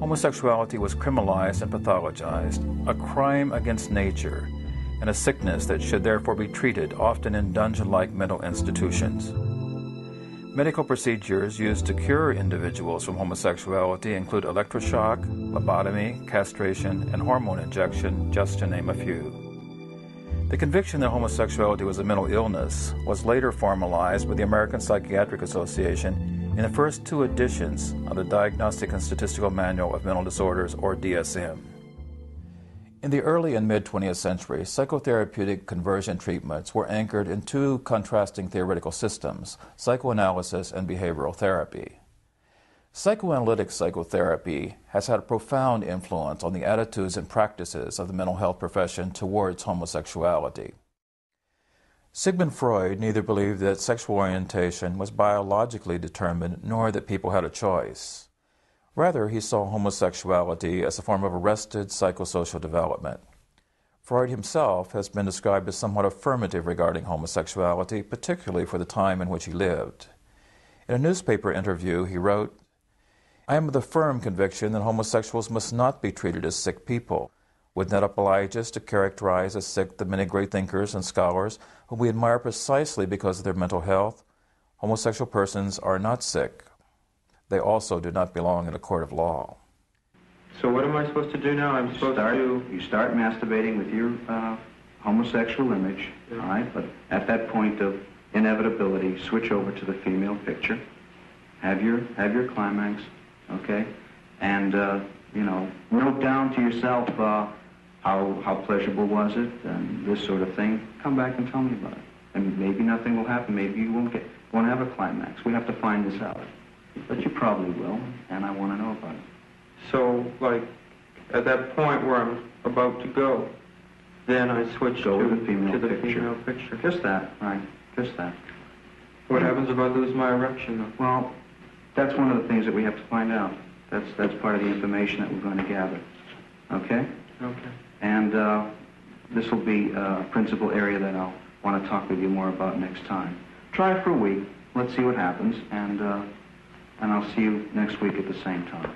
homosexuality was criminalized and pathologized, a crime against nature, and a sickness that should therefore be treated, often in dungeon-like mental institutions. Medical procedures used to cure individuals from homosexuality include electroshock, lobotomy, castration, and hormone injection, just to name a few. The conviction that homosexuality was a mental illness was later formalized by the American Psychiatric Association in the first 2 editions of the Diagnostic and Statistical Manual of Mental Disorders, or DSM. In the early and mid-20th century, psychotherapeutic conversion treatments were anchored in 2 contrasting theoretical systems, psychoanalysis and behavioral therapy. Psychoanalytic psychotherapy has had a profound influence on the attitudes and practices of the mental health profession towards homosexuality. Sigmund Freud neither believed that sexual orientation was biologically determined nor that people had a choice. Rather, he saw homosexuality as a form of arrested psychosocial development. Freud himself has been described as somewhat affirmative regarding homosexuality, particularly for the time in which he lived. In a newspaper interview, he wrote, "I am of the firm conviction that homosexuals must not be treated as sick people. Would not oblige us to characterize as sick the many great thinkers and scholars whom we admire precisely because of their mental health? Homosexual persons are not sick. They also do not belong in a court of law." So what am I supposed to do now? I'm supposed to... You start masturbating with your homosexual image, all right? But at that point of inevitability, switch over to the female picture. Have your climax, okay? And, note down to yourself how pleasurable was it and this sort of thing. Come back and tell me about it. And maybe nothing will happen. Maybe you won't have a climax. We have to find this out. But you probably will, and I want to know about it. So, like, at that point where I'm about to go, then I switch to the female picture. Just that, right, just that. What happens if I lose my erection, though? Well, that's one of the things that we have to find out. That's part of the information that we're going to gather. Okay? Okay. And this will be a principal area that I'll want to talk with you more about next time. Try it for a week. Let's see what happens, and I'll see you next week at the same time.